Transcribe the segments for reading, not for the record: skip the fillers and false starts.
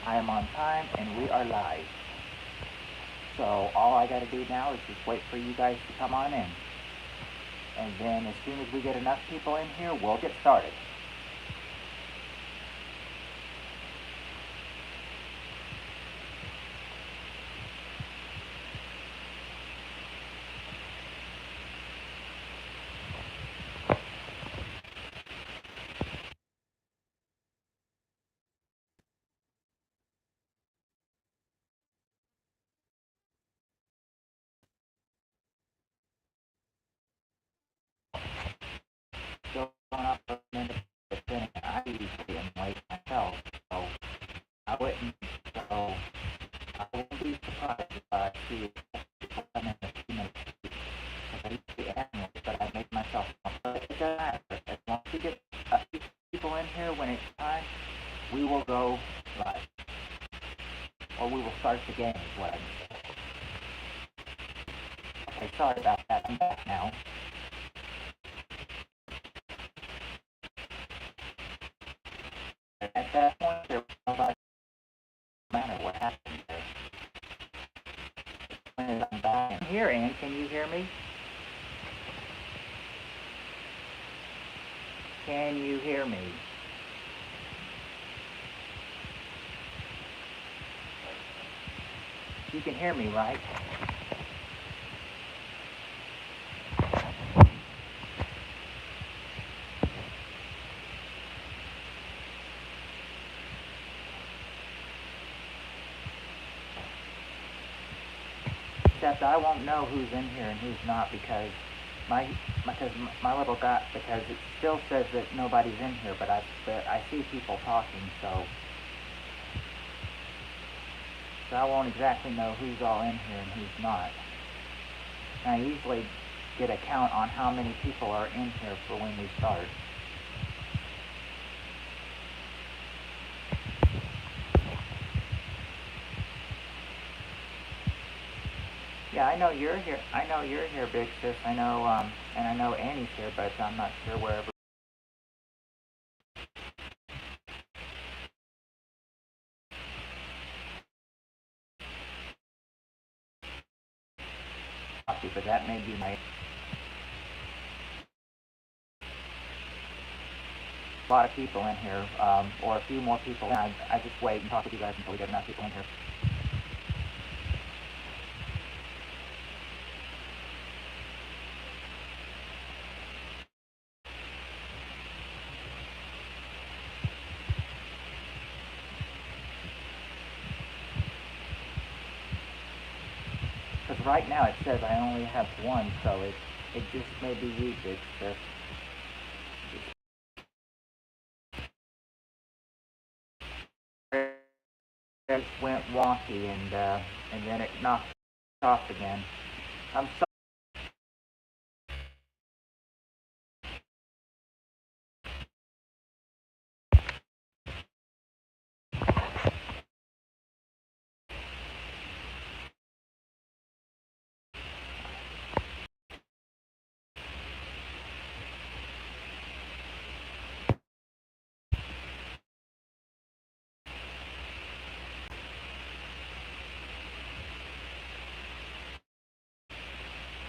I am on time and we are live. So all I got to do now is just wait for you guys to come on in. And then as soon as we get enough people in here, we'll get started. Going up a minute, but then I usually am late myself, so I wouldn't. So I won't be surprised if I see people come in a few minutes. Because I usually am late, but I make myself. But it doesn't matter. As long as we get a few people in here when it's time, we will go live, or we will start the game. Is what I mean. Okay, sorry about that. I'm back now. At that point, there was nobody, no matter what happened there. When I'm back here, Ann, can you hear me? Can you hear me? You can hear me, right? Except I won't know who's in here and who's not because my little guy, because it still says that nobody's in here, but I see people talking, so I won't exactly know who's all in here and who's not. And I usually get a count on how many people are in here for when we start. Yeah, I know you're here. I know you're here, Big Sis. I know, and I know Annie's here, but I'm not sure where everybody, but that may be my. A lot of people in here, or a few more people. I just wait and talk with you guys until we get enough people in here. Because right now it says I only have one, so it just may be you, Big Sis. It went wonky and then it knocked off again. I'm sorry.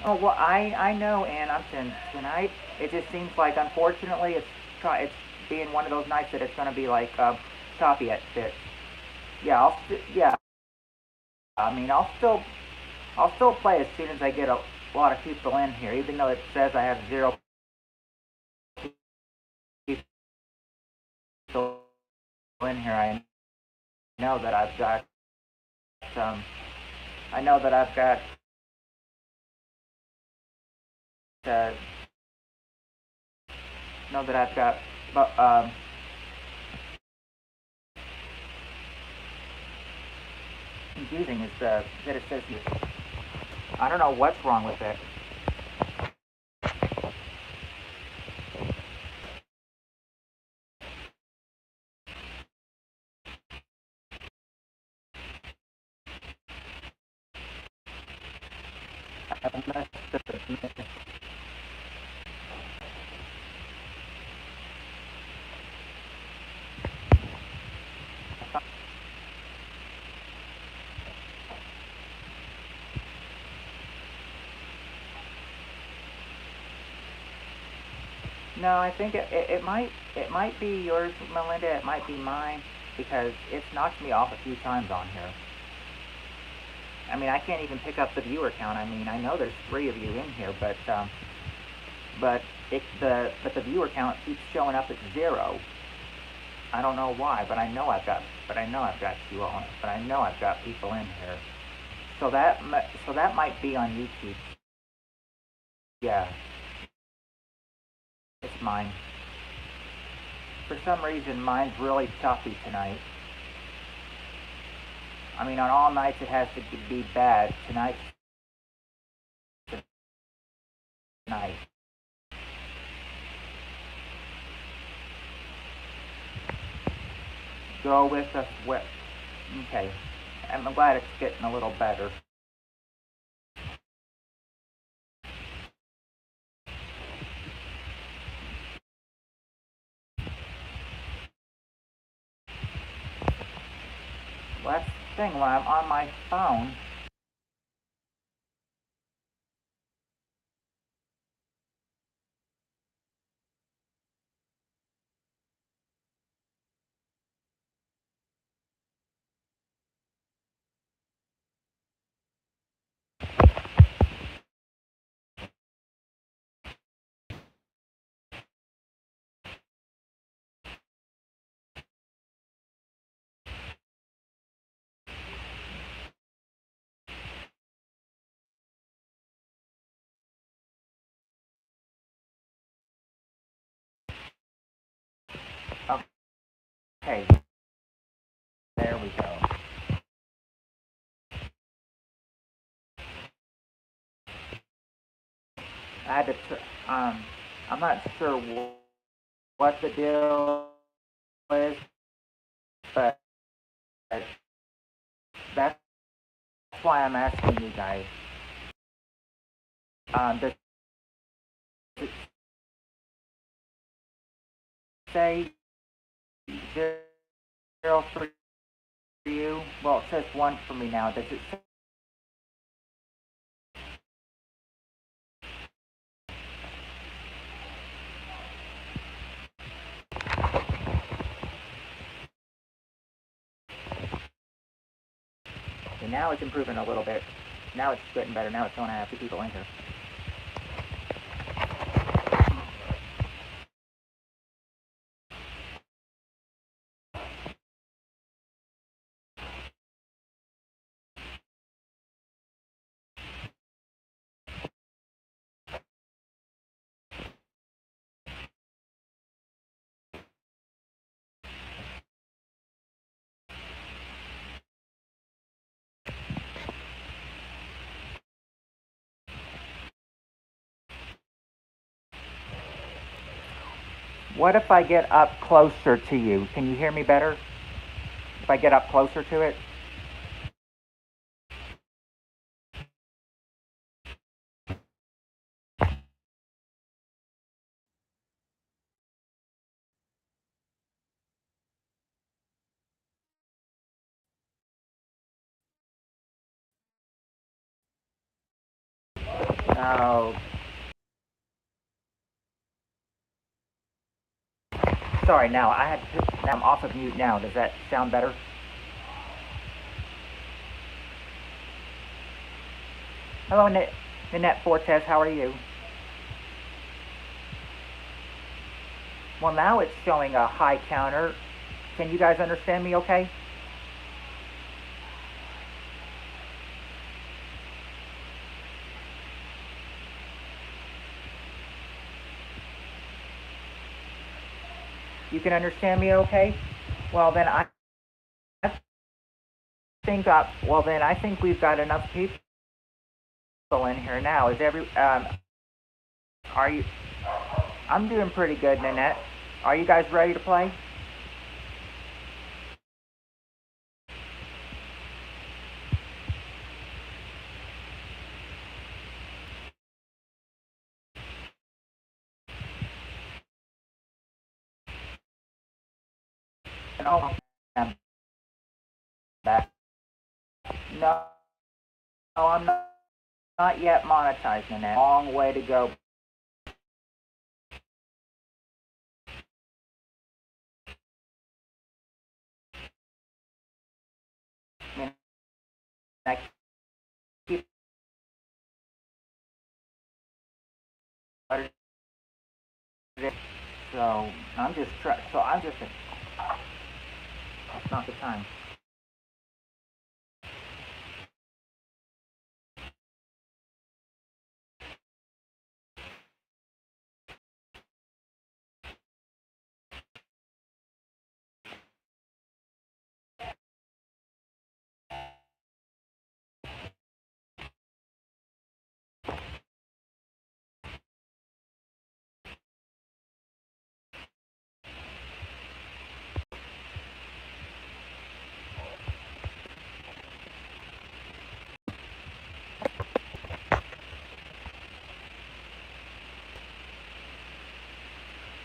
Oh well, I know, Ann. Tonight. It just seems like, unfortunately, it's being one of those nights that it's going to be like choppy at bits. Yeah, yeah. I mean, I'll still play as soon as I get a lot of people in here, even though it says I have 0 people in here. Know that I've got um, I know that I've got uh, know that I've got confusing is that it says I don't know what's wrong with it. I must have missed. No, I think it might be yours, Melinda. It might be mine because it's knocked me off a few times on here. I mean, I can't even pick up the viewer count. I mean, I know there's three of you in here, but the viewer count keeps showing up at zero. I don't know why, but I know I've got you on. But I know I've got people in here. So that might be on YouTube. Yeah, it's mine. For some reason, mine's really choppy tonight. I mean, on all nights it has to be bad. Tonight's tonight. Go with us. Okay. I'm glad it's getting a little better. Well, that's the thing. When I'm on my phone, okay, there we go. I had to. I'm not sure what the deal is, but that's why I'm asking you guys. Does it say zero for you? Well, it says one for me now. Does it say? And now it's improving a little bit. Now it's getting better. Now it's showing I have two people in here. What if I get up closer to you? Can you hear me better? If I get up closer to it? Oh, sorry. Now I'm off of mute now. Does that sound better? Hello, Nanette Fortes. How are you? Well, now it's showing a high counter. Can you guys understand me okay? You can understand me okay? Well, then I I think we've got enough people in here now. Are you, I'm doing pretty good, Nanette. Are you guys ready to play? Oh, I'm back. No, no, I'm not yet monetized, Nanette. Long way to go I keep it. So I'm just that's not the time.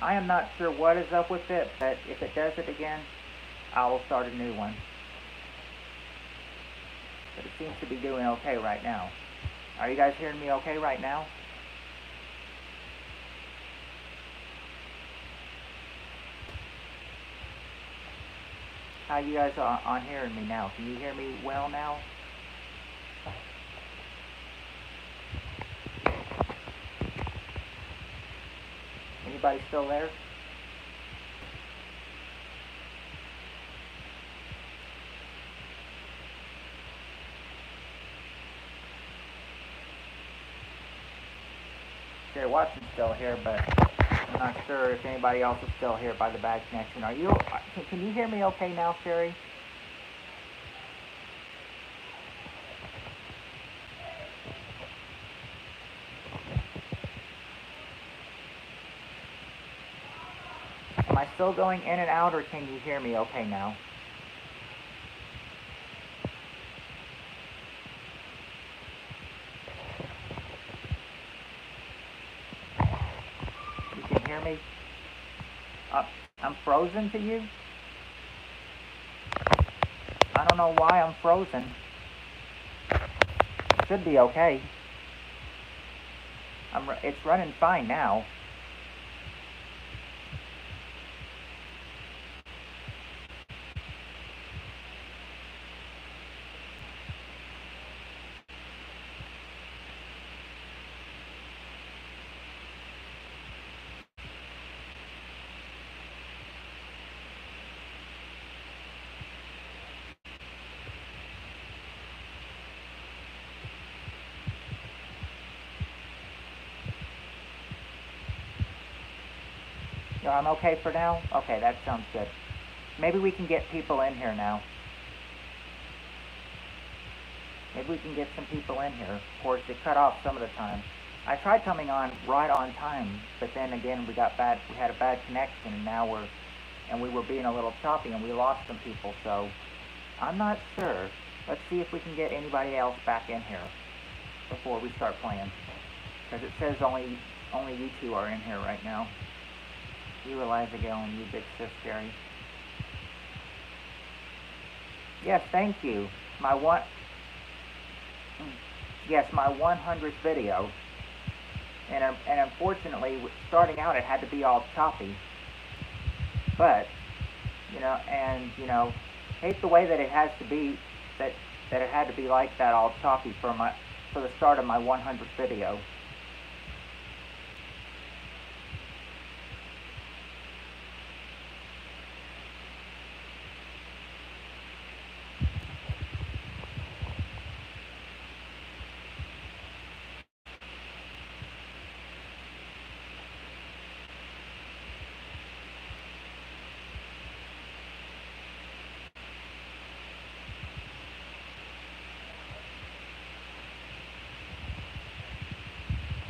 I am not sure what is up with it, but if it does it again, I will start a new one. But it seems to be doing okay right now. Are you guys hearing me okay right now? How you guys are on hearing me now? Can you hear me well now? Anybody still there? Sherry Watson's still here, but I'm not sure if anybody else is still here by the bad connection. Can you hear me okay now, Sherry? Am I still going in and out, or can you hear me okay now? You can hear me? I'm frozen to you? I don't know why I'm frozen. It should be okay. It's running fine now. I'm okay for now? Okay, that sounds good. Maybe we can get people in here now. Maybe we can get some people in here. Of course, it cut off some of the time. I tried coming on right on time, but then again, we had a bad connection, and we were being a little choppy, and we lost some people, so I'm not sure. Let's see if we can get anybody else back in here before we start playing. Because it says only you two are in here right now. You, Eliza Gale, and you, Big Sis Jerry. Yes, thank you. My 100th video. And unfortunately, starting out, it had to be all choppy. But, hate the way that it has to be, that it had to be like that, all choppy for the start of my 100th video.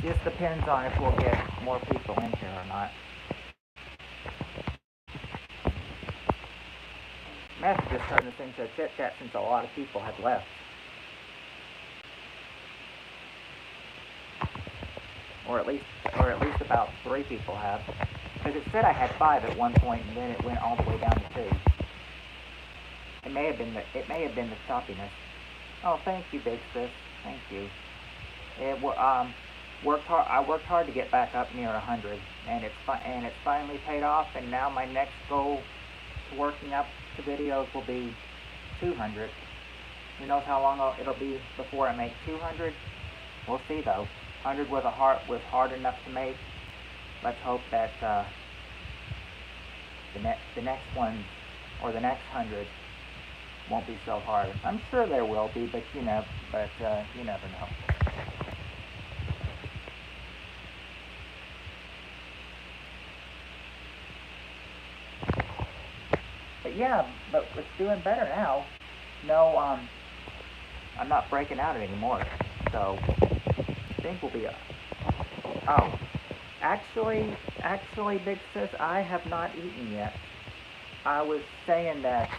Just depends on if we'll get more people in here or not. Message just starting to think that chit chat since a lot of people had left. Or at least about 3 people have. Because it said I had 5 at one point, and then it went all the way down to 2. It may have been the choppiness. Oh, thank you, Big Sis. Thank you. I worked hard to get back up near 100, and it's finally paid off. And now my next goal to working up the videos will be 200. Who knows how long it'll be before I make 200? We'll see though. 100 was hard enough to make. Let's hope that the next one or the next 100 won't be so hard. I'm sure there will be, but you never know. But yeah, but it's doing better now. No, I'm not breaking out anymore. So I think we'll be. Oh, actually, Big Sis, I have not eaten yet. I was saying that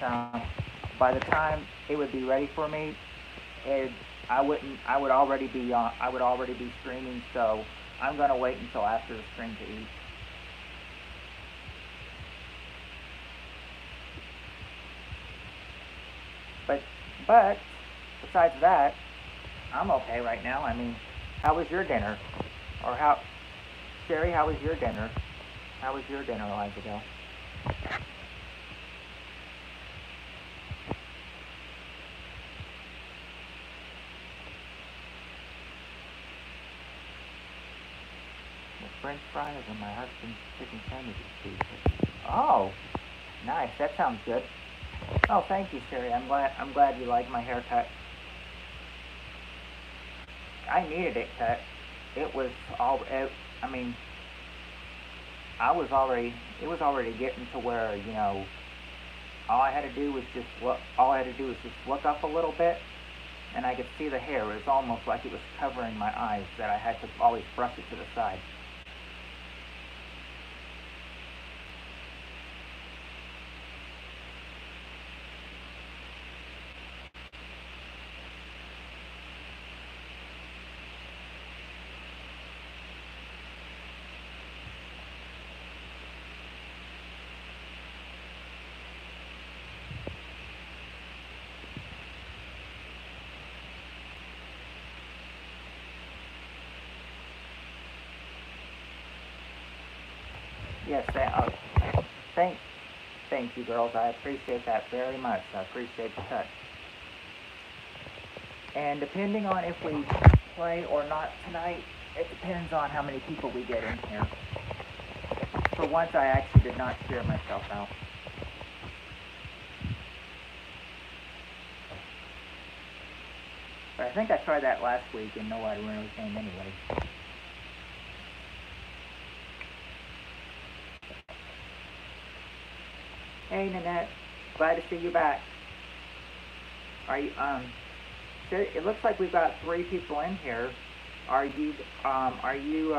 by the time it would be ready for me, it, I wouldn't. I would already be streaming. So I'm gonna wait until after the stream to eat. But but besides that, I'm okay right now. I mean, how was your dinner? Or how, Sherry? How was your dinner? How was your dinner, Liza? With French fries and my husband's chicken sandwiches, please. Oh, nice. That sounds good. Oh, thank you, Sherry. I'm glad you like my haircut. I needed it cut. It was all. I mean, I was already. It was already getting to where all I had to do was just look. All I had to do was just look up a little bit, and I could see the hair. It was almost like it was covering my eyes. That I had to always brush it to the side. Yes, thank, thank you, girls. I appreciate that very much. I appreciate the cut. And depending on if we play or not tonight, it depends on how many people we get in here. For once, I actually did not share myself out. But I think I tried that last week and nobody really came anyway. Hey, Nanette. Glad to see you back. Are you, it looks like we've got 3 people in here. Are you, are you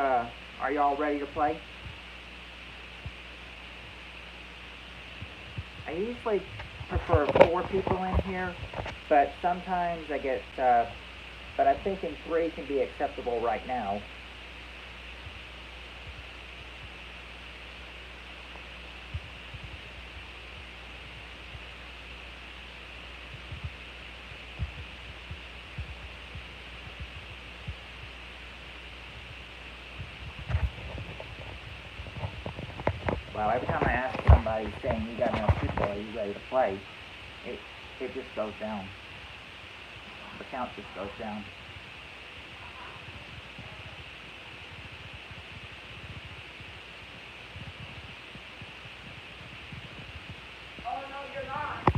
all ready to play? I usually prefer 4 people in here, but sometimes I get, but I'm thinking 3 can be acceptable right now. Well, every time I ask somebody saying you got enough people, are you ready to play, it it just goes down. The count just goes down. Oh no, you're not.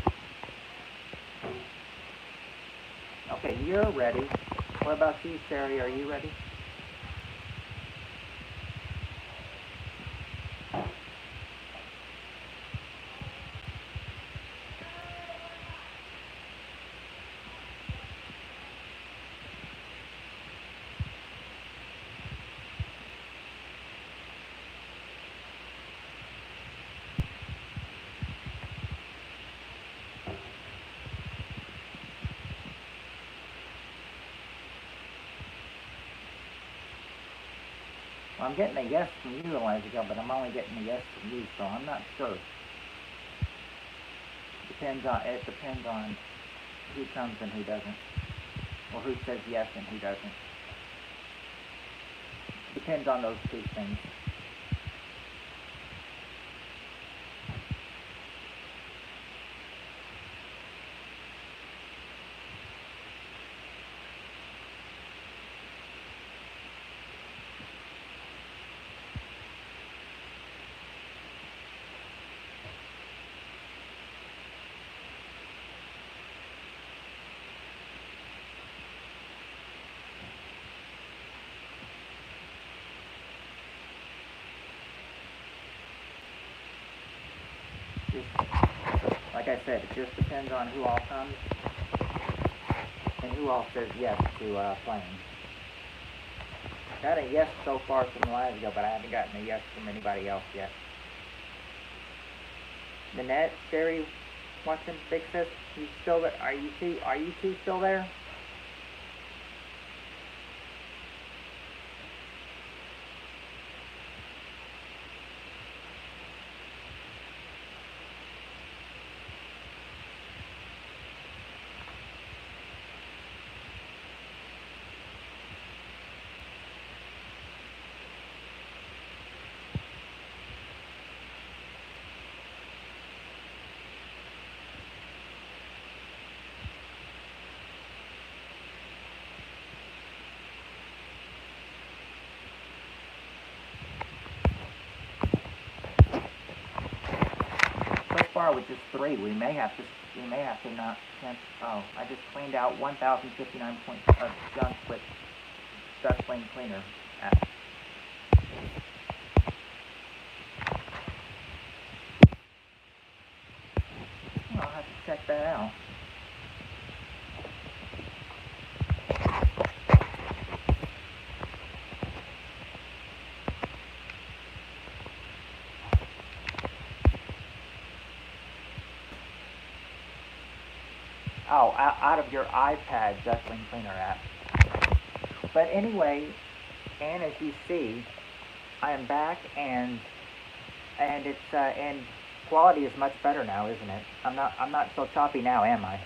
Okay, you're ready. What about you, Sherry? Are you ready? Well, I'm getting a yes from you, Elijah, but I'm only getting a yes from you, so I'm not sure. It depends on who comes and who doesn't, or who says yes and who doesn't. Depends on those 2 things. like I said, it just depends on who all comes and who all says yes to playing. Got a yes so far from a while ago, but I haven't gotten a yes from anybody else yet. Nanette, Sherry, Watson, Big Sis, you still there? Are you two still there? So far with just 3, we may have to not. Oh, I just cleaned out 1,059 points of junk with Dust Lane Cleaner app. Well, I'll have to check that out. Oh, out of your iPad Dust Lane Cleaner app. But anyway, and as you see, I am back, and it's and quality is much better now, isn't it? I'm not so choppy now, am I?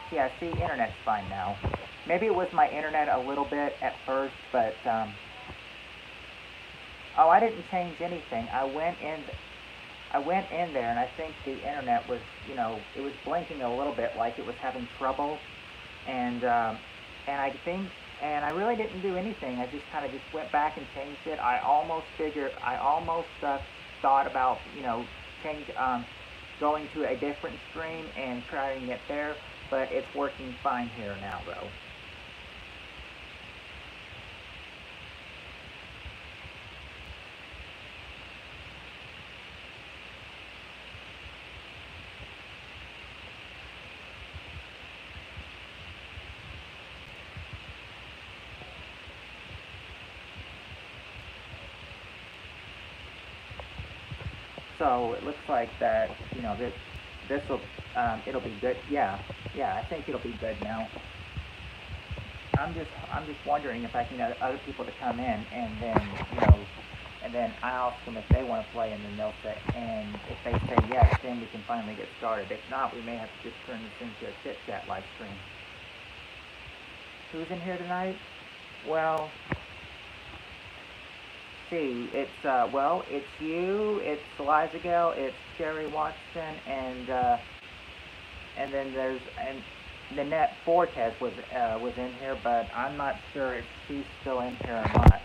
Yeah, see, internet's fine now. Maybe it was my internet a little bit at first, but oh, I didn't change anything. I went in there, and I think the internet was, it was blinking a little bit, like it was having trouble, and I think, and I really didn't do anything. I just kind of just went back and changed it. I almost thought about, change, going to a different stream and trying it there, but it's working fine here now, though. So it looks like that, this will, it'll be good. Yeah, I think it'll be good now. I'm just wondering if I can get other people to come in, and then, and then I ask them if they want to play, and then they'll say, and if they say yes, then we can finally get started. If not, we may have to just turn this into a chit chat live stream. Who's in here tonight? Well, see, it's it's you, it's Eliza Gale, it's Sherry Watson, and then there's Nanette Fortes was in here, but I'm not sure if she's still in here or not.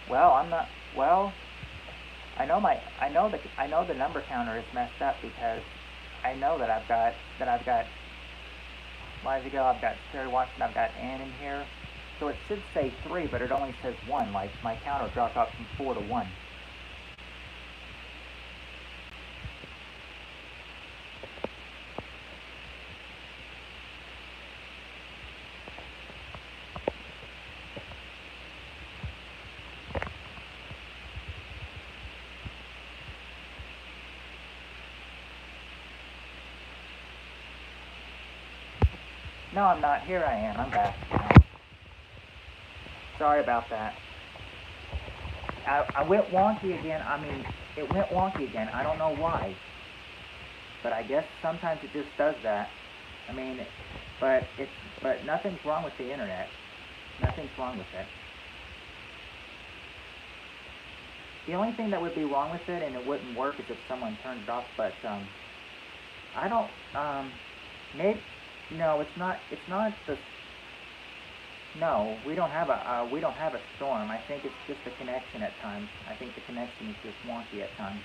Well, I'm not. Well, I know the number counter is messed up because I know that I've got Liza Gale, I've got Terry Watson, I've got Ann in here. So it should say 3, but it only says 1. Like my counter dropped off from 4 to 1. No, I'm not. Here I am. I'm back now. Sorry about that. I went wonky again. I mean, it went wonky again. I don't know why, but I guess sometimes it just does that. I mean, but nothing's wrong with the internet. Nothing's wrong with it. The only thing that would be wrong with it and it wouldn't work is if someone turned it off. But I don't. Maybe no, it's not. It's not the. No, we don't have a storm. I think it's just the connection at times. I think the connection is just wonky at times.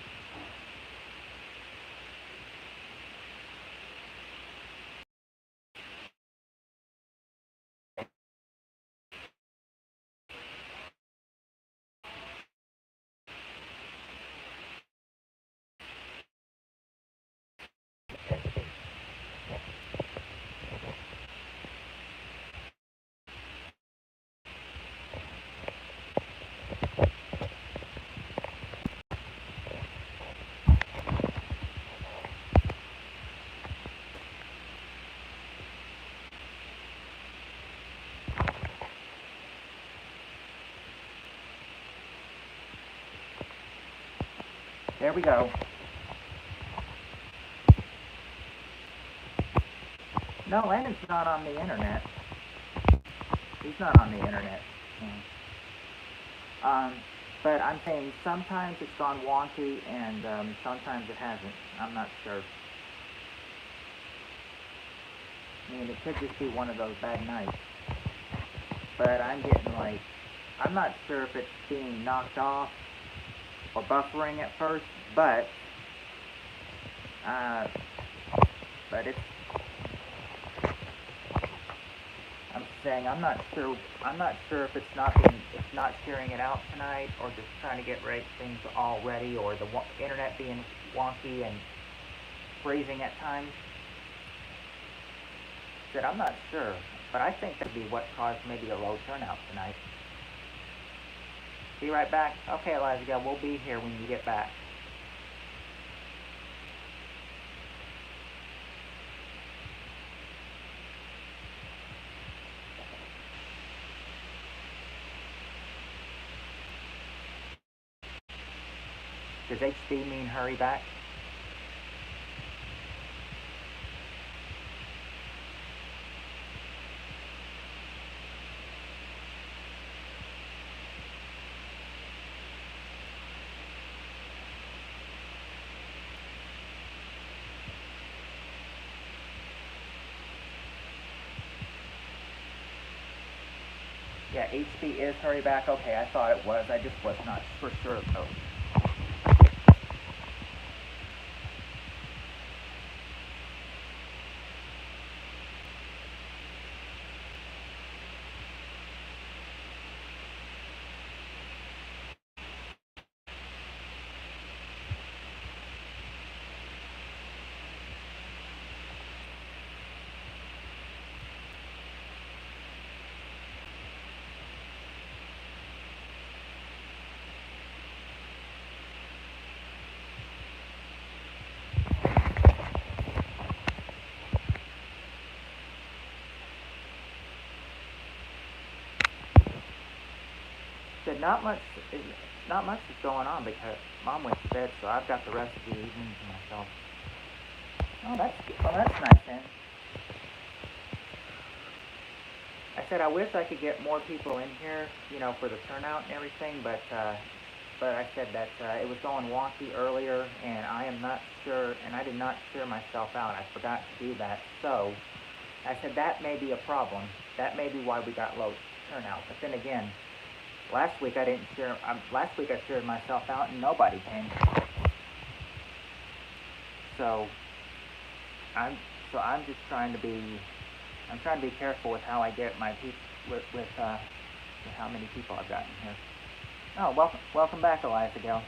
There we go. No, Landon's not on the internet. He's not on the internet. But I'm saying sometimes it's gone wonky and sometimes it hasn't. I'm not sure. I mean, it could just be one of those bad nights. But I'm getting like, I'm not sure if it's being knocked off or buffering at first, but it's. I'm saying I'm not sure. I'm not sure if it's not sharing it out tonight, or just trying to get things all ready, or the internet being wonky and freezing at times. Said I'm not sure, but I think that'd be what caused maybe a low turnout tonight. Be right back. Okay, Eliza, we'll be here when you get back. Does HB mean hurry back? Yeah, HB is hurry back. Okay, I thought it was. I just was not for sure though. Said not much is going on because Mom went to bed, so I've got the rest of the evening to myself. Oh, that's good. Oh, that's nice then. I said I wish I could get more people in here, for the turnout and everything, but I said that it was going wonky earlier, and I am not sure, and I did not share myself out. I forgot to do that, so I said that may be a problem. That may be why we got low turnout. But then again, last week I didn't share. Last week I shared myself out, and nobody came. So I'm just trying to be. I'm trying to be careful with how I get my people with how many people I've got in here. Oh, welcome back, Eliza Gill.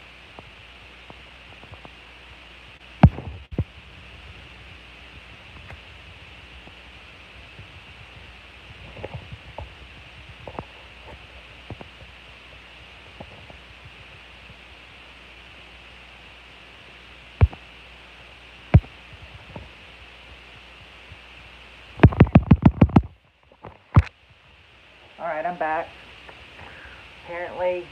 Alright, I'm back. Apparently,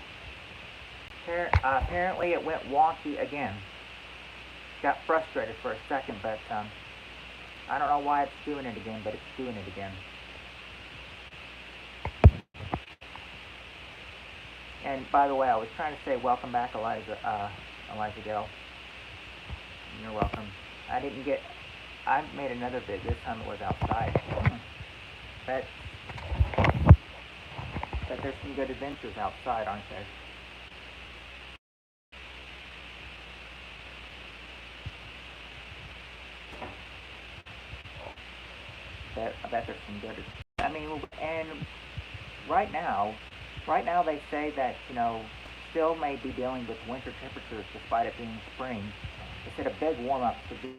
Apparently it went wonky again. Got frustrated for a second, but I don't know why it's doing it again, but it's doing it again. And by the way, I was trying to say welcome back, Eliza Gill. You're welcome. I didn't get. I made another vid. This time it was outside. Bet there's some good adventures outside, aren't there? I bet there's some good. I mean, and right now, they say that still may be dealing with winter temperatures despite it being spring. They said a big warm up could be.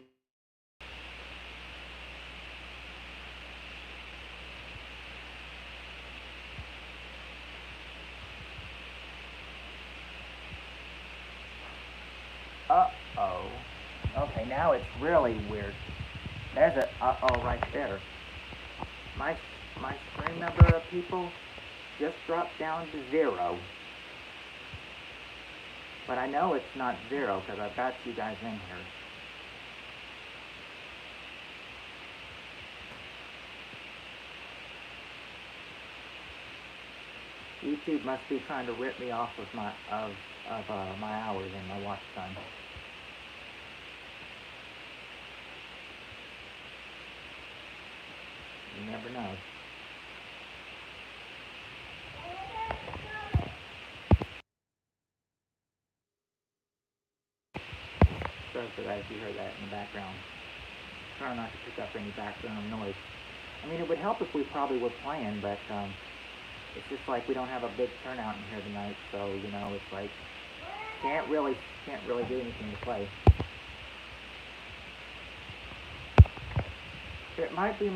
Uh-oh. Okay, now it's really weird. There's a uh-oh right there. My screen number of people just dropped down to 0. But I know it's not 0 because I've got you guys in here. YouTube must be trying to rip me off of my hours and my watch time. You never know. Sorry for that if you heard that in the background. Try not to pick up any background noise. I mean, it would help if we probably were playing, but it's just like we don't have a big turnout in here tonight, so it's like can't really do anything to play. It might be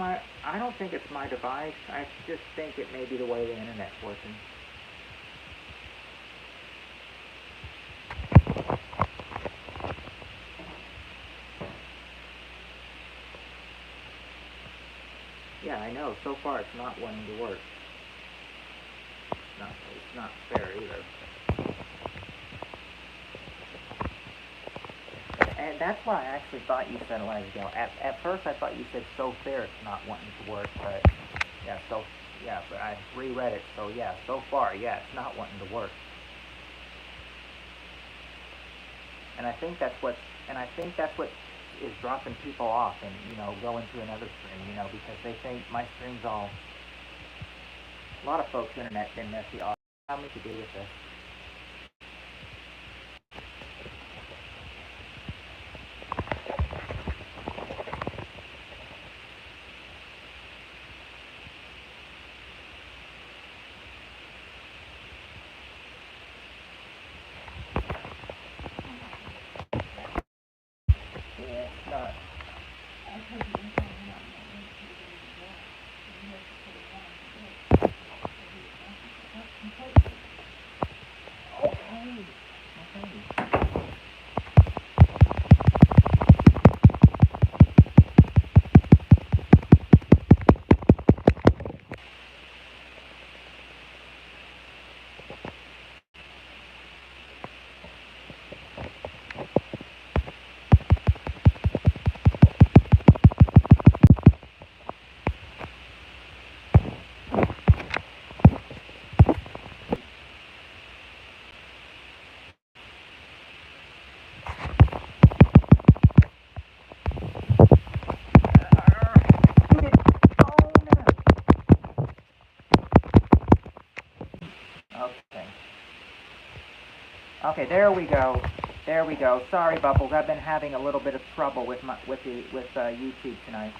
I don't think it's my device. I just think it may be the way the internet's working. Yeah, I know. So far, it's not wanting to work. It's not fair either. And that's why I actually thought you said a while ago. At first, I thought you said so fair it's not wanting to work, but but I reread it. So yeah, so far, yeah, it's not wanting to work. And I think that's what is dropping people off and going to another stream, because they think my stream's all. A lot of folks' internet's been messy. How much to do with this? Yeah, it's not. Okay. Okay, there we go. There we go. Sorry, Bubbles. I've been having a little bit of trouble with YouTube tonight.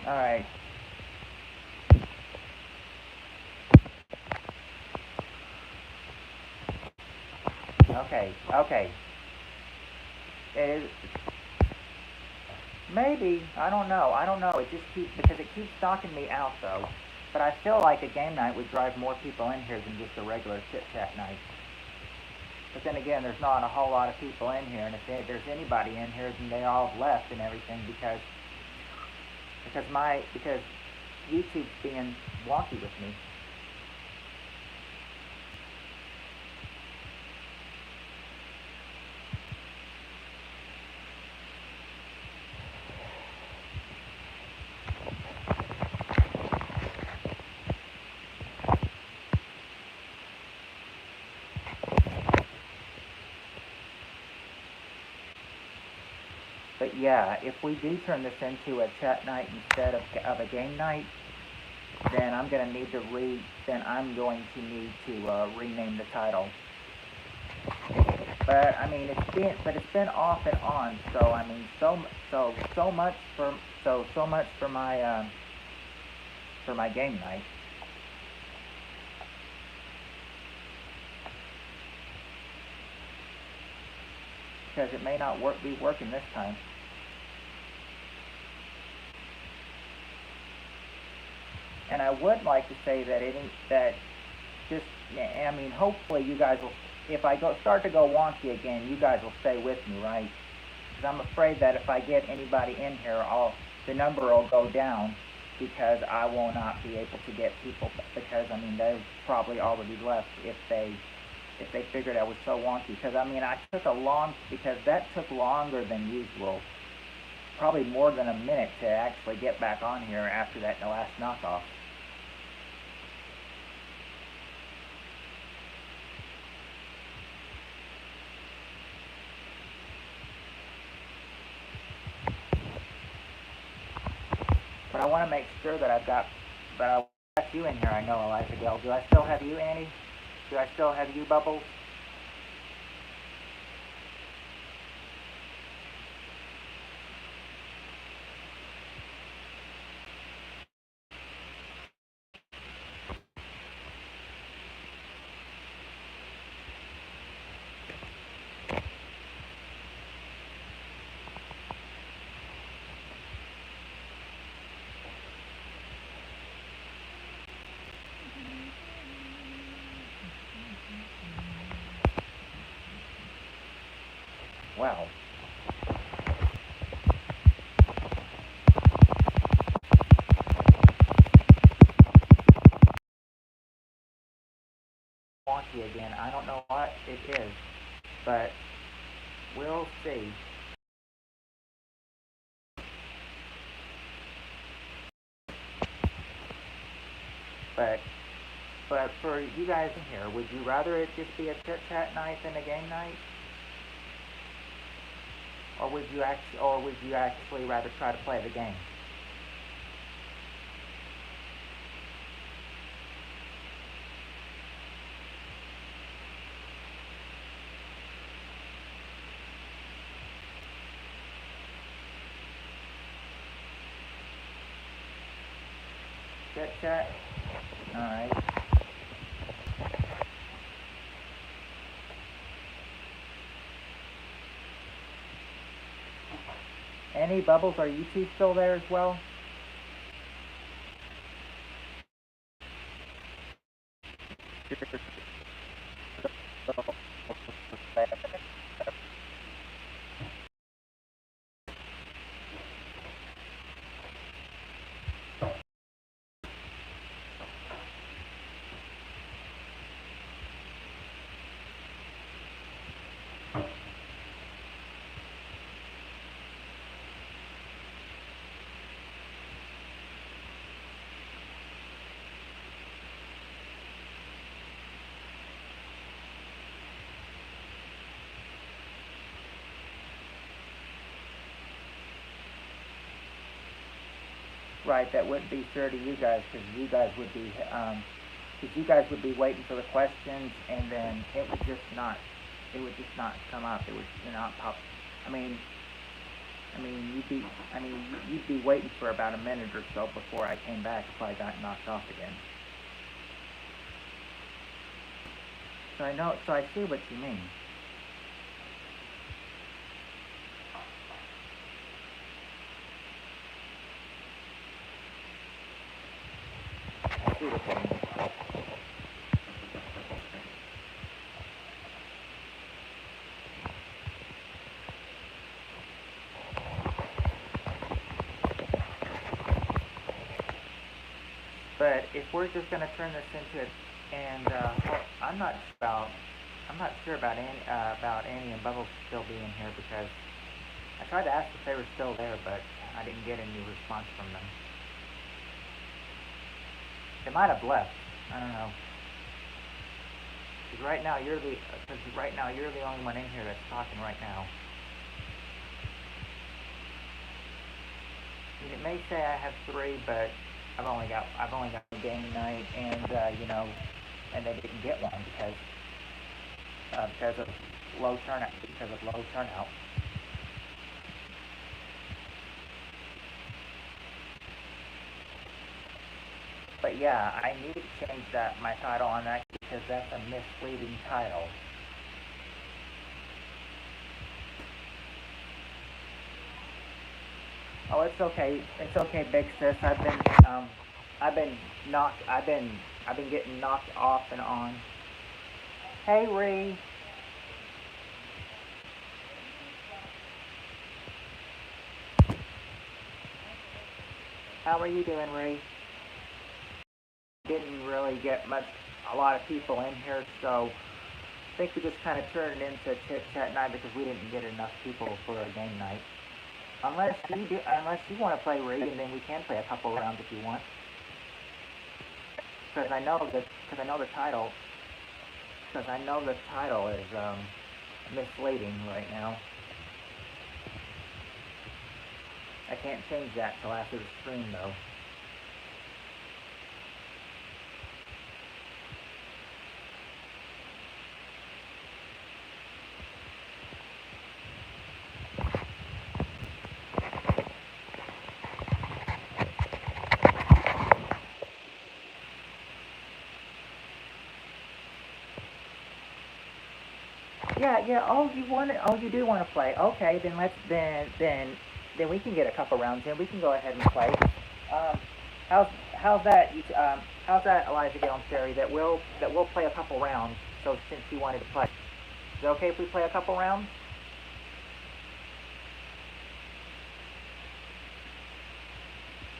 All right. Okay. It is. Maybe. I don't know. It just keeps, because it keeps knocking me out though. But I feel like a game night would drive more people in here than just a regular chit chat night. But then again, there's not a whole lot of people in here, and if there's anybody in here, then they all have left and everything because YouTube's being wonky with me. But yeah, if we do turn this into a chat night instead of a game night, then I'm going to need to rename the title. But I mean, it's been off and on. So I mean, so much for my game night. Because it may not be working this time. And I would like to say I mean, hopefully you guys will, if I start to go wonky again, you guys will stay with me, right? Because I'm afraid that if I get anybody in here, the number will go down because I will not be able to get people, because I mean, they've probably already left if they figured I was so wonky. Because I mean, because that took longer than usual, probably more than a minute to actually get back on here after that last knockoff. But I want to make sure that I got you in here. I know, Eliza Gale. Do I still have you, Annie? Do I still have you, Bubbles? Well. Wonky again. I don't know what it is, but we'll see. But for you guys in here, would you rather it just be a chit chat night than a game night? Or would you actually rather try to play the game? Chit chat? Alright. Any Bubbles, are you two still there as well? Right, that wouldn't be fair to you guys, because you guys would be waiting for the questions, and then it would just not come up. It would not pop. I mean, you'd be waiting for about a minute or so before I came back if I got knocked off again. So I see what you mean. . if we're just gonna turn this into, and well, I'm not sure about Annie and Bubbles still being here because I tried to ask if they were still there, but I didn't get any response from them. They might have left. I don't know. Because right now you're the only one in here that's talking right now. And it may say I have 3, but I've only got game night, and and they didn't get one because of low turnout. But yeah, I need to change my title on that because that's a misleading title. Oh, it's okay. It's okay, big sis. I've been knocked. I've been getting knocked off and on. Hey, Ree. How are you doing, Ree? Didn't really get a lot of people in here, so I think we just kind of turned it into chit chat night because we didn't get enough people for a game night. Unless you want to play Ree, and then we can play a couple rounds if you want. Because I know the title. Because I know the title is misleading right now. I can't change that till after the stream though. Yeah. Oh, you do want to play? Okay, then we can get a couple rounds in. We can go ahead and play. Um, how's that? How's that, Elijah Gale Sherry? That we'll play a couple rounds. So since you wanted to play, is it okay if we play a couple rounds?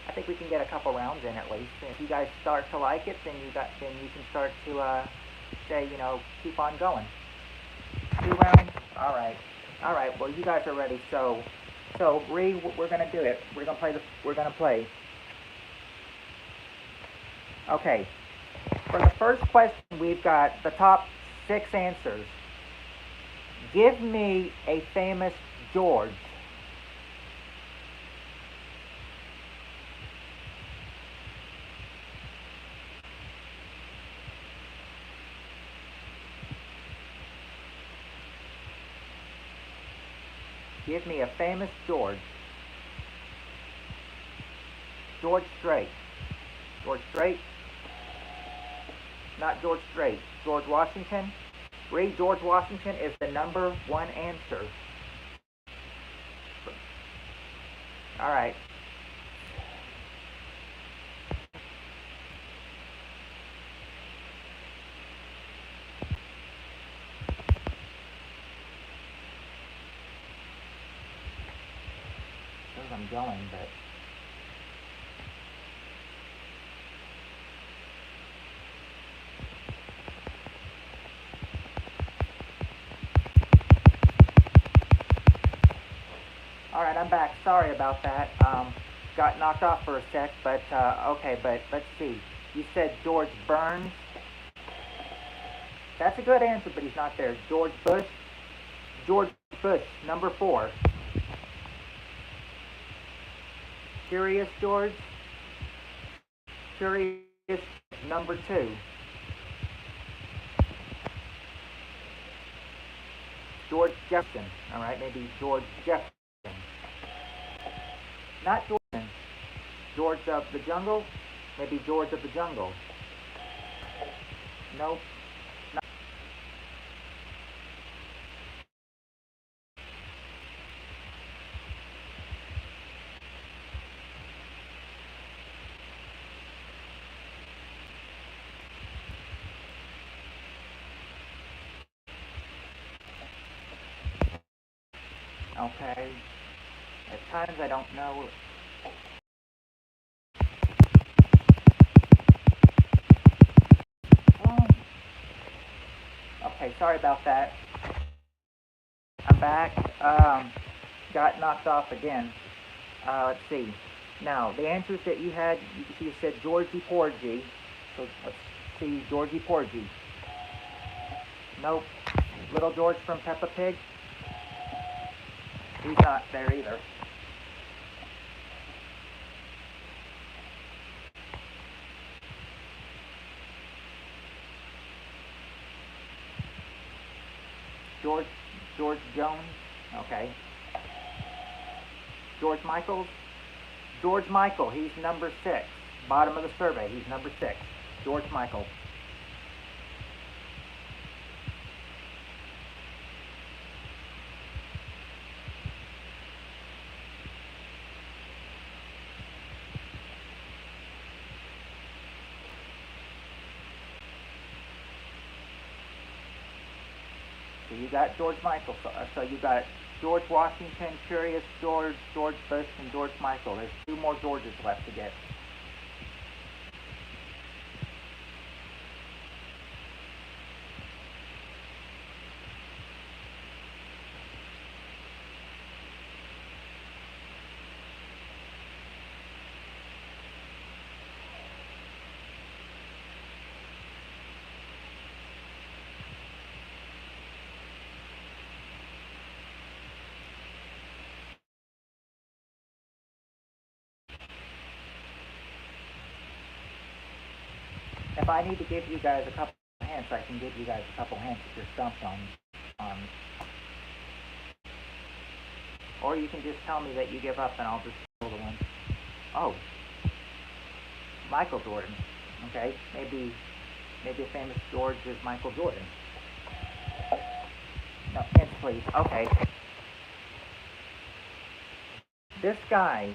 I think we can get a couple rounds in at least. And if you guys start to like it, then you can start to say keep on going. 2 rounds? Alright, well you guys are ready, so Bree, we're gonna do it. We're gonna play. Okay. For the first question, we've got the top 6 answers. Give me a famous George. Give me a famous George. George Strait. George Strait? Not George Strait. George Washington? Ray, George Washington is the number 1 answer. Alright. I'm going, but alright, I'm back. Sorry about that. Got knocked off for a sec, but okay, but let's see. You said George Burns. That's a good answer, but he's not there. George Bush. George Bush, number 4. Curious George. Curious, number 2. George Jefferson. All right, maybe George Jefferson. Not Jordan. George of the Jungle. Maybe George of the Jungle. Nope. Okay. At times I don't know. Okay, sorry about that. I'm back. Got knocked off again. Let's see. Now, the answers that you had, you said Georgie Porgy. So let's see, Georgie Porgy. Nope. Little George from Peppa Pig. He's not there either. George Jones. Okay. George Michaels. George Michael. He's number 6. Bottom of the survey. He's number 6. George Michael. So you got George Michael. So you got George Washington, Curious George, George Bush, and George Michael. There's 2 more Georges left to get. If I need to give you guys a couple hints, I can give you guys a couple hints if you're stumped on. Or you can just tell me that you give up and I'll just pull the one. Oh. Michael Jordan. Okay. Maybe a famous George is Michael Jordan. No, hints please. Okay. This guy's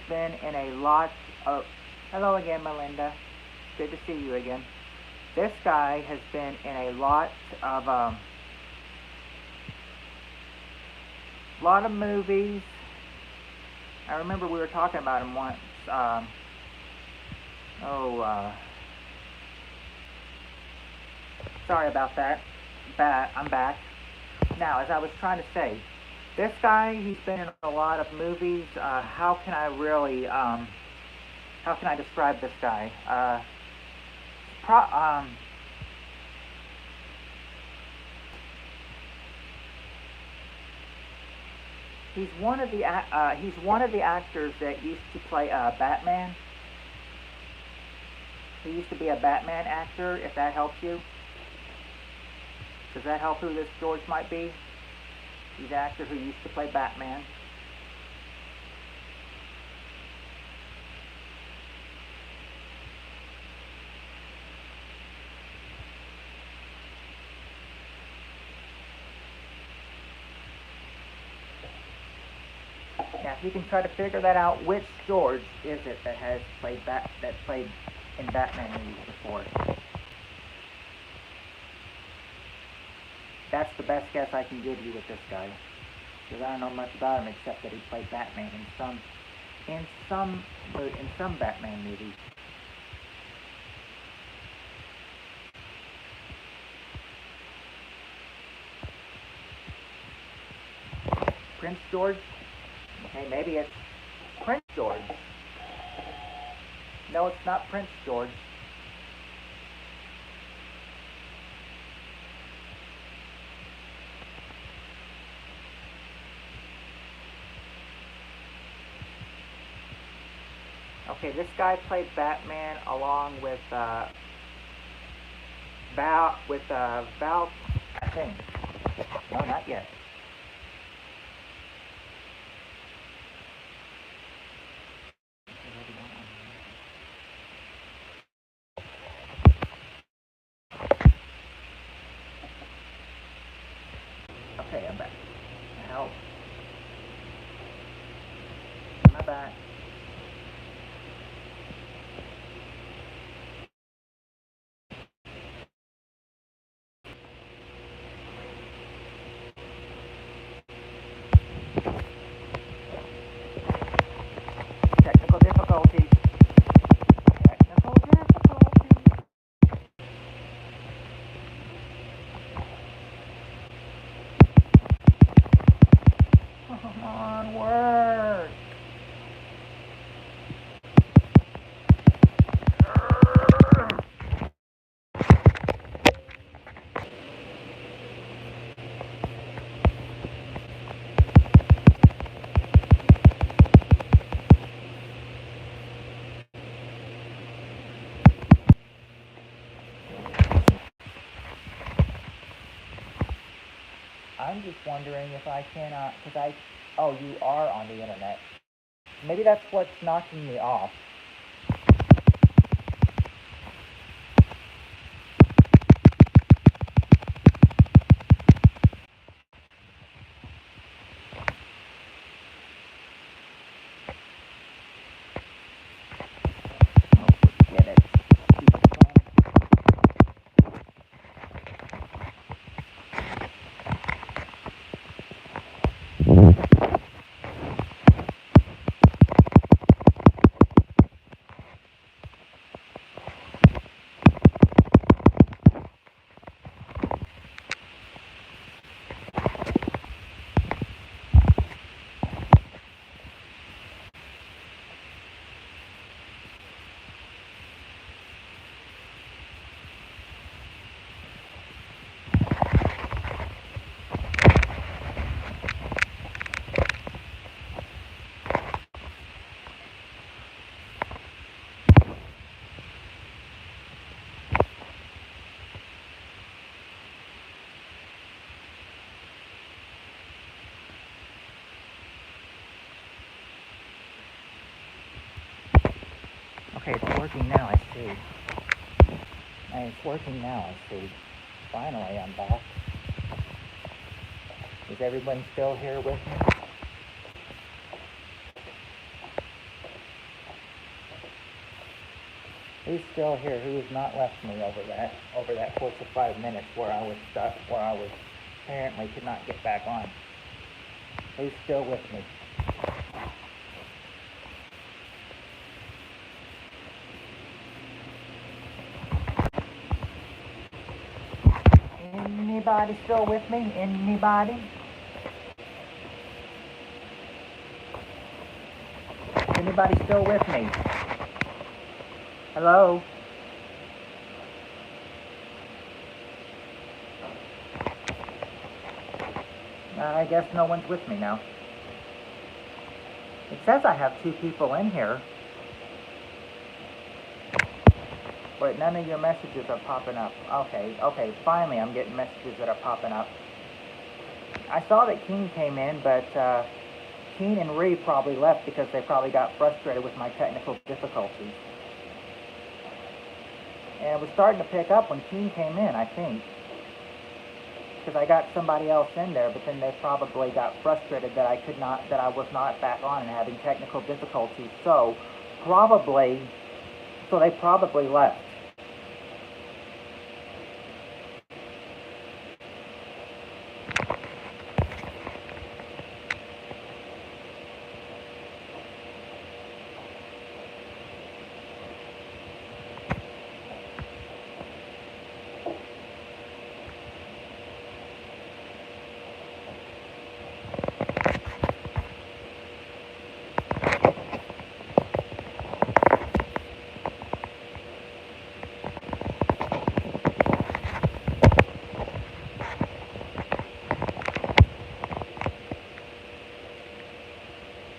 been in a lot of... Hello again, Melinda. Good to see you again. This guy has been in a lot of movies. I remember we were talking about him once. Sorry about that. I'm back. Now, as I was trying to say, this guy, he's been in a lot of movies. How can I describe this guy? He's one of the actors that used to play Batman. He used to be a Batman actor, if that helps you. Does that help who this George might be? He's an actor who used to play Batman. Now, if you can try to figure that out, which George is it that has played in Batman movies before? That's the best guess I can give you with this guy, because I don't know much about him except that he played Batman in some Batman movies. Prince George? Okay, maybe it's Prince George. No, it's not Prince George. Okay, this guy played Batman along with Val, I think. No, not yet. Okay, I'm back. Help. Am I back? I'm just wondering if I cannot, oh, you are on the internet. Maybe that's what's knocking me off. Forget it. Okay, it's working now, I see. It's working now, I see. Finally, I'm back. Is everyone still here with me? Who's still here? Who has not left me over that course of 5 minutes where I was stuck, where I was apparently could not get back on? Who's still with me? Anybody still with me? Anybody? Anybody still with me? Hello? I guess no one's with me now. It says I have 2 people in here, but none of your messages are popping up. Okay, finally I'm getting messages that are popping up. I saw that Keen came in, but Keen and Ree probably left because they probably got frustrated with my technical difficulties. And it was starting to pick up when Keen came in, I think. Because I got somebody else in there, but then they probably got frustrated that I was not back on and having technical difficulties. So they probably left.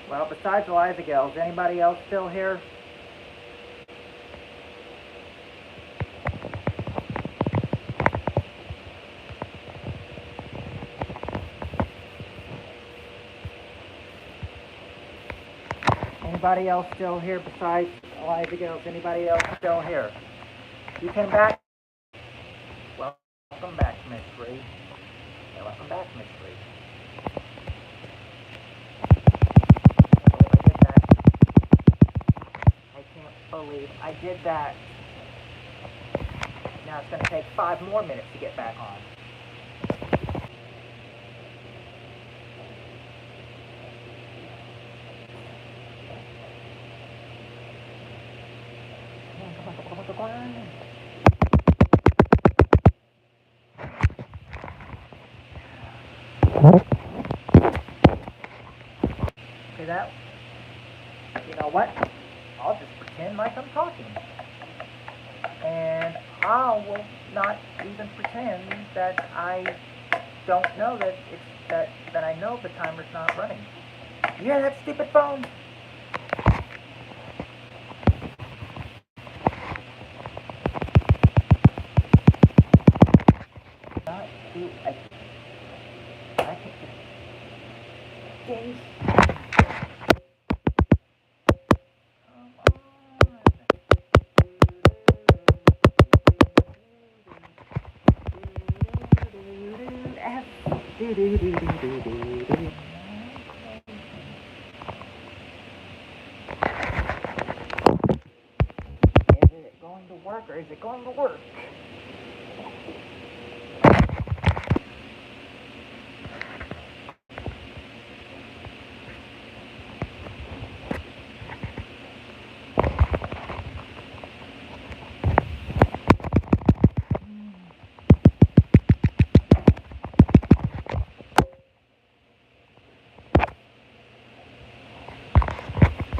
Well, besides Eliza Gales, anybody else still here? Anybody else still here besides Eliza Gales? Anybody else still here? You came back? Welcome back, Miss Ree. Yeah, welcome back, Miss Ree. I did that. Now it's going to take 5 more minutes to get back on. Come on. See that? You know what? I'll just pretend like I'm talking. And I will not even pretend that I don't know that I know the timer's not running. You hear that stupid phone? case. Is it going to work or is it going to work?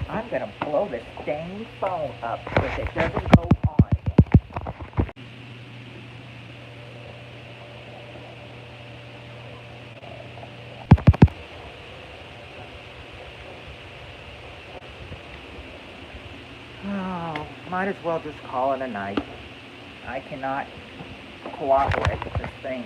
I'm gonna blow this dang phone up if it doesn't go on again. Oh, might as well just call it a night. I cannot cooperate with this thing.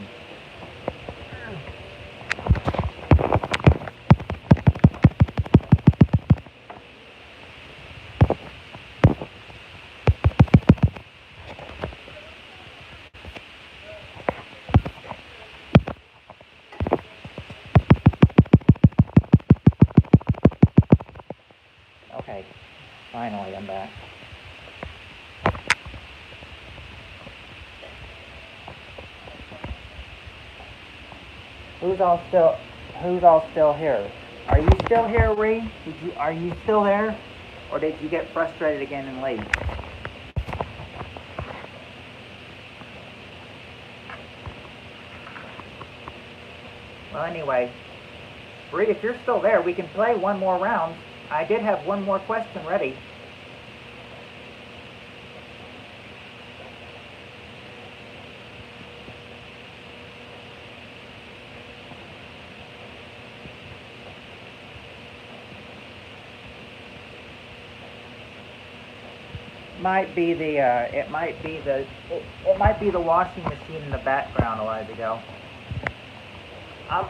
Okay, finally I'm back. Who's all still here? Are you still here, Ree? Are you still there? Or did you get frustrated again and leave? Well, anyway, Ree, if you're still there, we can play one more round. I did have one more question ready. It might be the washing machine in the background a while ago. I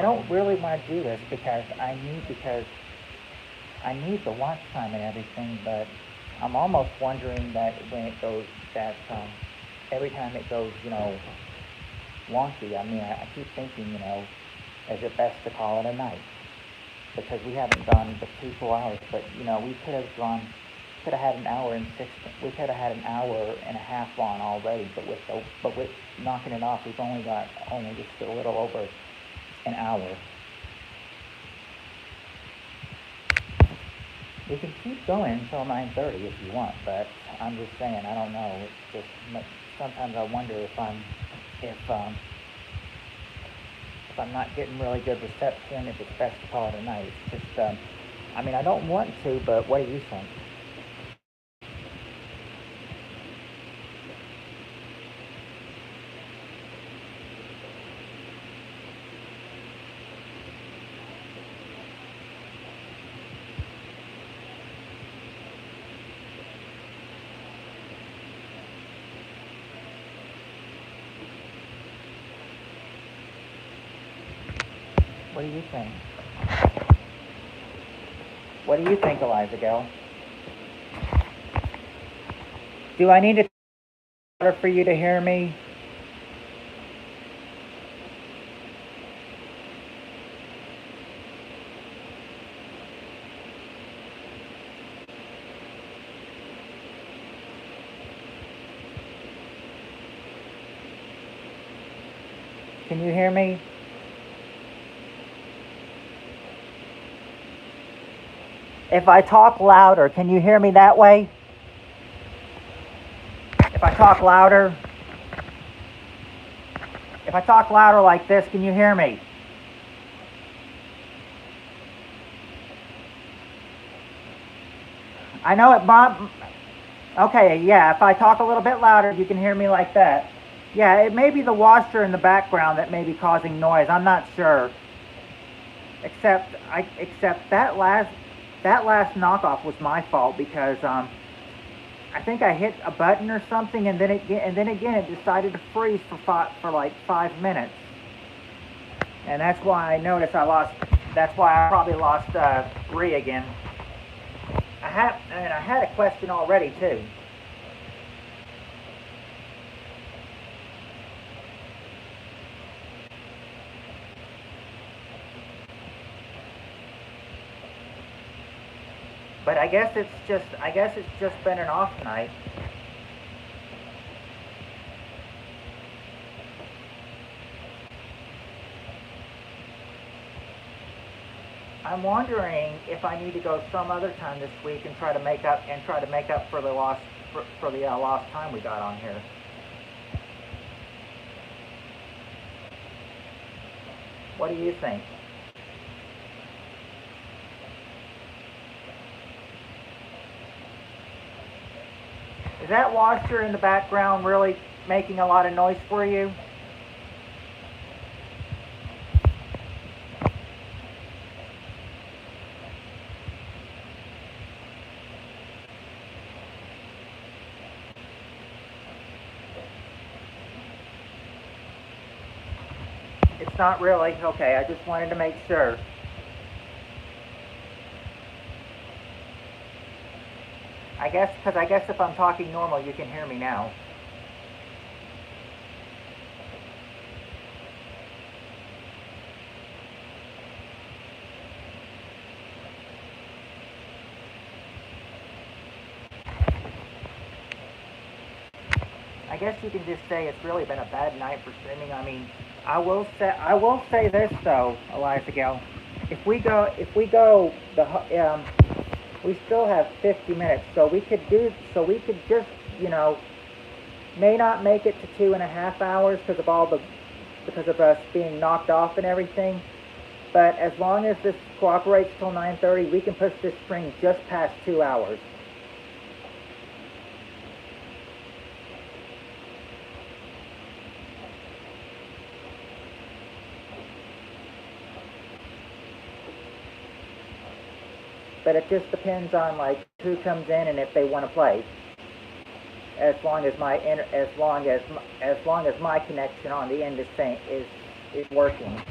don't really want to do this because I need the watch time and everything, but I'm almost wondering that when it goes, every time it goes, wonky, I mean, I keep thinking, is it best to call it a night? Because we haven't gone but 2 hours, but, we could have had an hour and an hour and a half on already, but with knocking it off, we've only just a little over an hour. We can keep going until 9:30 if you want, but I'm just saying, I don't know. It's just sometimes I wonder if I'm not getting really good reception, if it's best to call it a night. It's just, I don't want to, but what do you think? What do you think? What do you think, Eliza Gill? Do I need to order for you to hear me? Can you hear me? If I talk louder, can you hear me that way? If I talk louder like this, can you hear me? I know it, Bob. Okay, yeah, if I talk a little bit louder, you can hear me like that. Yeah, it may be the washer in the background that may be causing noise. I'm not sure. Except that last knockoff was my fault because I think I hit a button or something, and then again it decided to freeze for like 5 minutes. And that's why I noticed I lost. That's why I probably lost Ree again. I had a question already too. But I guess it's just been an off night. I'm wondering if I need to go some other time this week and try to make up for the lost time we got on here. What do you think? Is that washer in the background really making a lot of noise for you? It's not really? Okay, I just wanted to make sure. Because I guess if I'm talking normal, you can hear me now. I guess you can just say it's really been a bad night for streaming. I mean, I will say this though, Eliza Gale. If we go we still have 50 minutes, so we could just, may not make it to 2.5 hours because of us being knocked off and everything. But as long as this cooperates till 9:30, we can push this string just past 2 hours. But it just depends on like who comes in and if they want to play. As long as my connection on the end is working.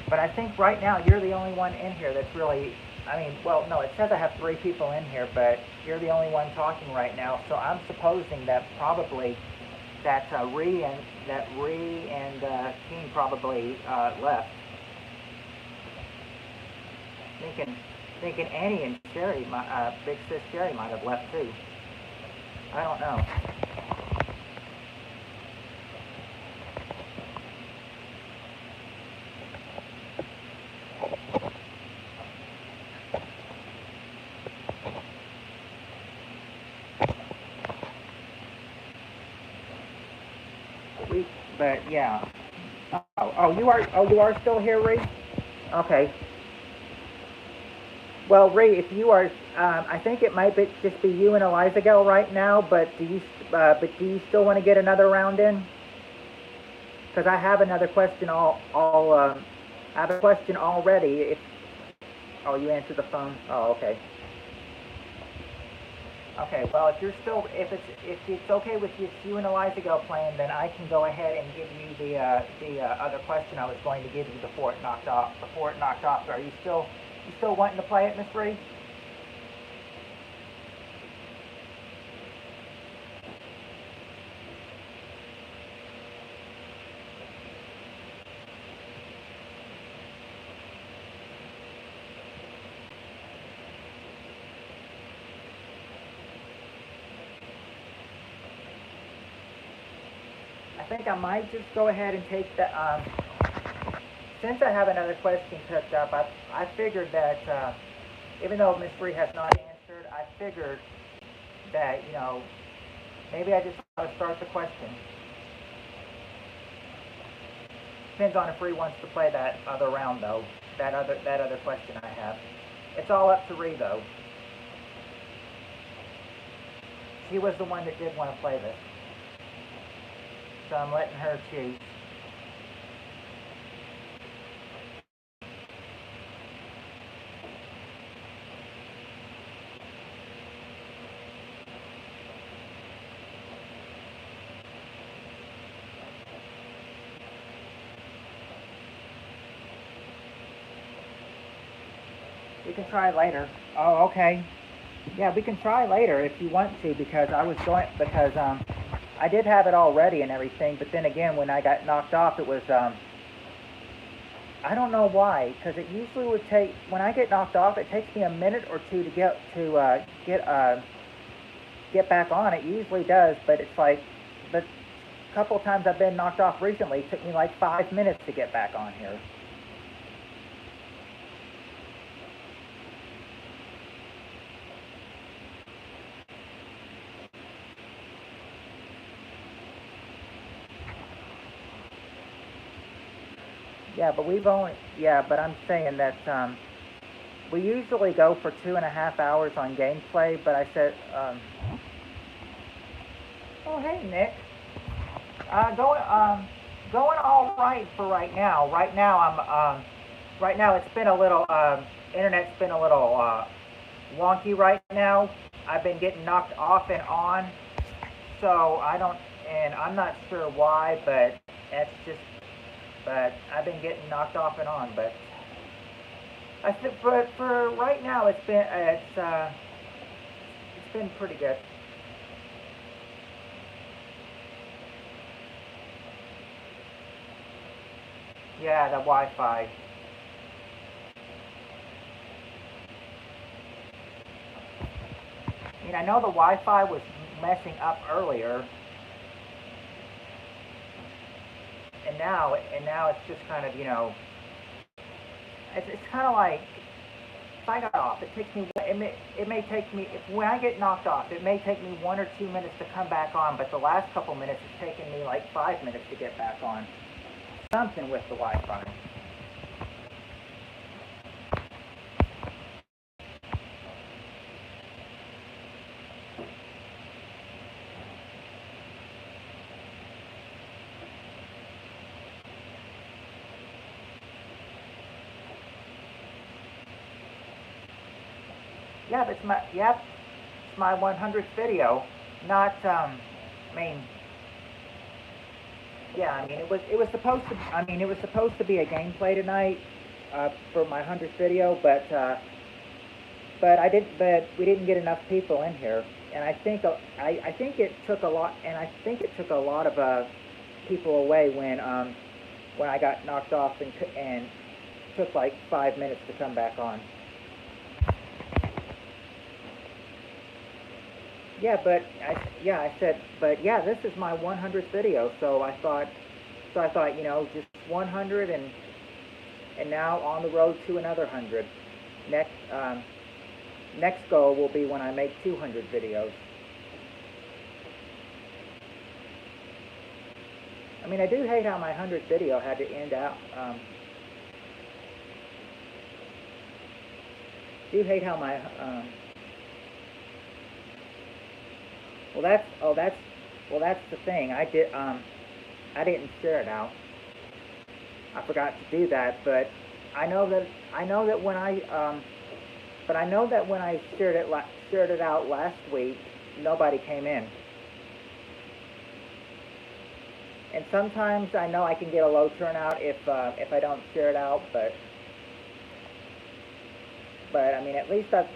But I think right now you're the only one in here that's really. I mean, well, no, it says I have 3 people in here, but you're the only one talking right now. So I'm supposing that probably that Ree and Keen probably left. Thinking Annie and Sherry, Big Sis Sherry might have left too. I don't know. But yeah. You are still here, Ree? Okay. Well, Ray, if you are, I think it might just be you and Eliza Gale right now. But do you still want to get another round in? Because I have another question. I have a question already. You answered the phone. Oh, okay. Okay. Well, if it's okay with you and Eliza Gale playing, then I can go ahead and give you the other question I was going to give you before it knocked off. Are you still wanting to play it, Miss Bree? I think I might just go ahead and take the. Since I have another question cooked up, I figured that even though Miss Bree has not answered, I figured that maybe I just want to start the question. Depends on if Ree wants to play that other round though. That other question I have. It's all up to Ree though. She was the one that did want to play this. So I'm letting her choose. We can try later. Oh, okay. Yeah, we can try later if you want to, because I did have it all ready and everything, but then again, when I got knocked off, it was I don't know why, because it usually would take when I get knocked off, it takes me a minute or two to get back on. It usually does, but it's like, but a couple of times I've been knocked off recently, it took me like 5 minutes to get back on here. Yeah, but I'm saying that we usually go for 2.5 hours on gameplay, but I said, oh hey Nick, going going all right for right now. Right now it's been a little internet's been a little wonky right now. I've been getting knocked off and on, so I don't, and I'm not sure why, but that's just, but I've been getting knocked off and on, but I think for right now it's been pretty good. Yeah, the Wi-Fi. I mean, I know the Wi-Fi was messing up earlier, and now it's just kind of, it's kind of like if I got off, it may take me, if when I get knocked off, it may take me 1 or 2 minutes to come back on, but the last couple minutes it's taken me like 5 minutes to get back on. Something with the Wi-Fi. Yeah, but it's my 100th video. Not I mean, yeah, I mean it was supposed to be a gameplay tonight for my 100th video, but we didn't get enough people in here, and I think it took a lot, and I think it took a lot of people away when I got knocked off and took like 5 minutes to come back on. I said, but yeah, this is my 100th video, so I thought, just 100 and now on the road to another 100. Next, next goal will be when I make 200 videos. I mean, I do hate how my 100th video had to end out. Do hate how my well, that's the thing. I didn't share it out. I forgot to do that, but I know that when I know that when I shared it out last week, nobody came in. And sometimes I know I can get a low turnout if I don't share it out, but I mean at least I've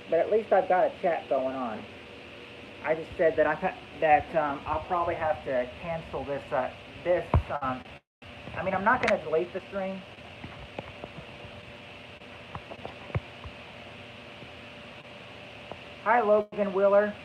got a chat going on. I just said that I'll probably have to cancel this. I mean, I'm not going to delete the stream. Hi, Logan Wheeler.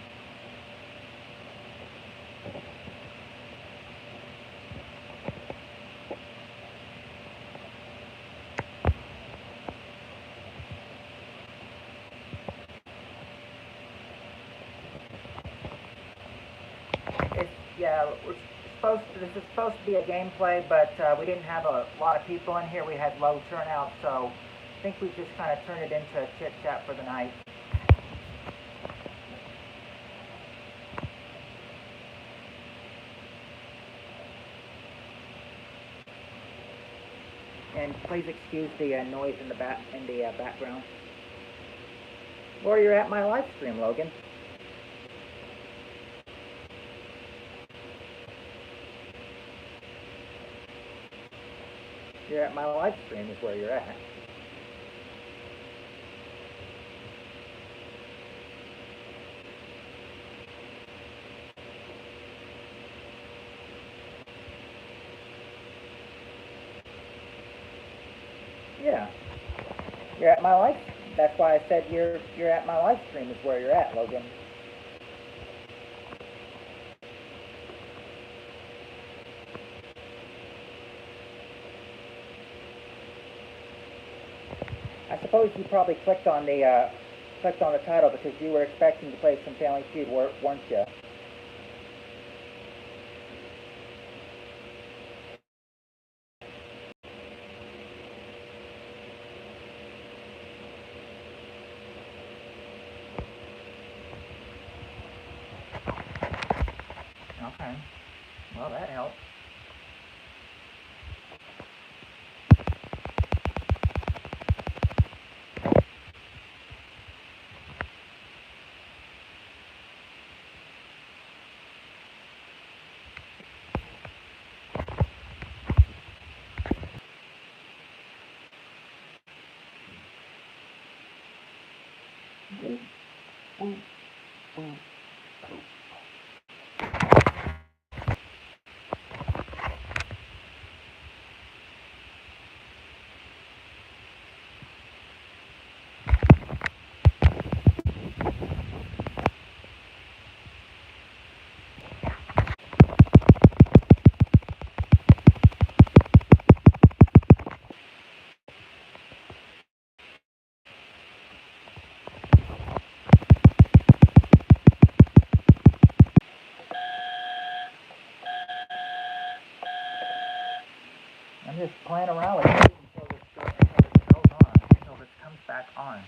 Yeah, this is supposed to be a gameplay, but we didn't have a lot of people in here. We had low turnout, so I think we just kind of turned it into a chit chat for the night. And please excuse the noise in the background. Or you're at my live stream, Logan. You're at my live stream is where you're at. Yeah, you're at my live. That's why I said you're at my live stream is where you're at, Logan. I suppose you probably clicked on the title because you were expecting to play some Family Feud, weren't you? Okay. Well, that helps. I'm just playing around with it until this comes back on.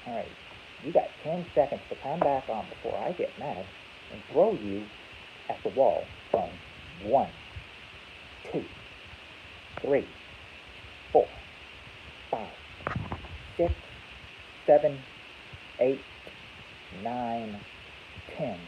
Alright, you got 10 seconds to come back on before I get mad and throw you at the wall from 1, 2, 3, 4, 5, 6, 7, 8, 9, 10.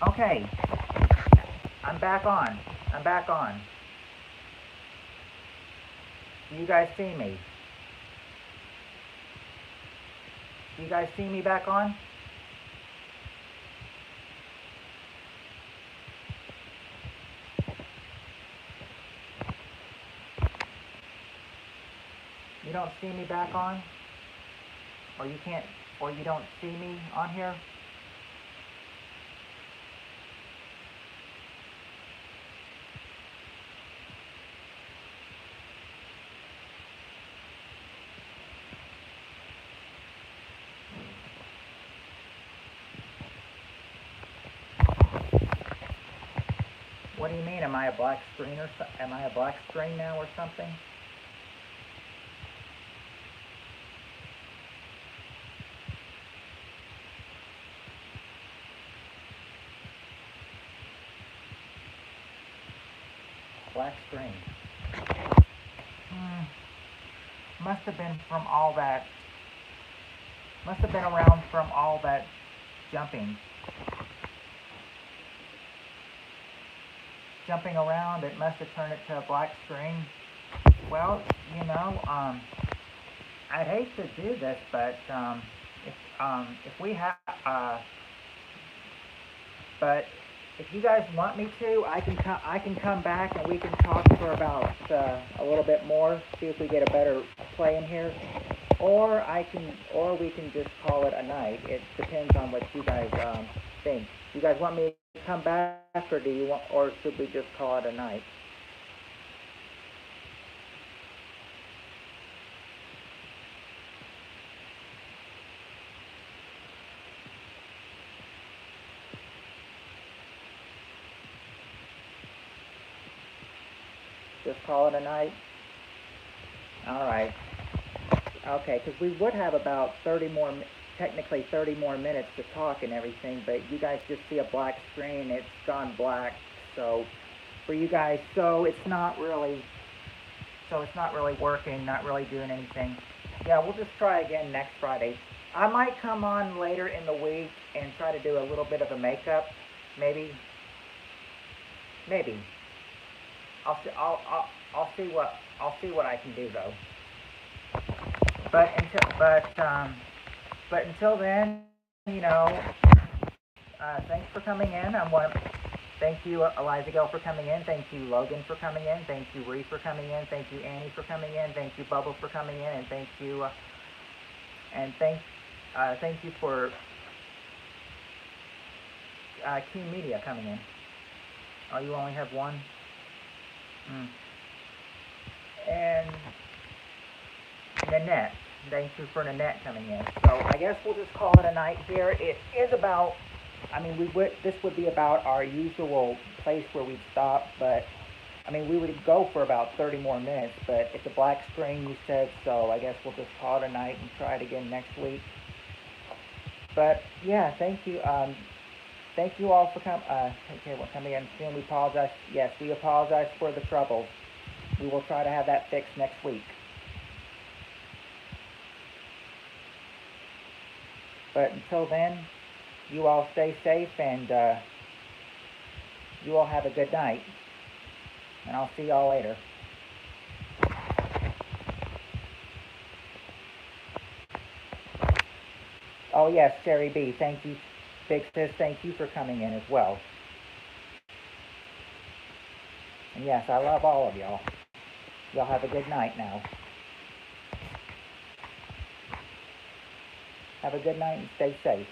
Okay, I'm back on. I'm back on. Do you guys see me? Do you guys see me back on? You don't see me back on? Or you can't, or you don't see me on here? What do you mean? Am I a black screen or am I a black screen now or something? Black screen. Must have been from all that. Must have been around from all that jumping. Jumping around, it must have turned it to a black screen. Well, you know, I'd hate to do this, but if we have, but if you guys want me to, I can come back and we can talk for about a little bit more, see if we get a better play in here, or we can just call it a night. It depends on what you guys think. You guys want me to come back, or should we just call it a night? Just call it a night? Alright. Okay, because we would have about 30 more, technically 30 more minutes to talk and everything, but you guys just see a black screen. It's gone black, so for you guys, so it's not really working, not really doing anything. Yeah, we'll just try again next Friday. I might come on later in the week and try to do a little bit of a makeup, maybe. I'll see what I can do though. But until then, you know, thanks for coming in. Thank you, Eliza Gill, for coming in. Thank you, Logan, for coming in. Thank you, Ree, for coming in. Thank you, Annie, for coming in. Thank you, Bubbles, for coming in. And thank you, thank you for Key Media coming in. Oh, you only have one? And Nanette. Thank you for Nanette coming in. So I guess we'll just call it a night here. It is about, I mean, this would be about our usual place where we'd stop, but I mean, we would go for about 30 more minutes, but it's a black screen, you said, so I guess we'll just call it a night and try it again next week. But yeah, thank you. Thank you all for coming in soon. We apologize. Yes, we apologize for the trouble. We will try to have that fixed next week. But until then, you all stay safe and you all have a good night. And I'll see y'all later. Oh yes, Sherry B. Thank you. Big Sis, thank you for coming in as well. And yes, I love all of y'all. Y'all have a good night now. Have a good night and stay safe.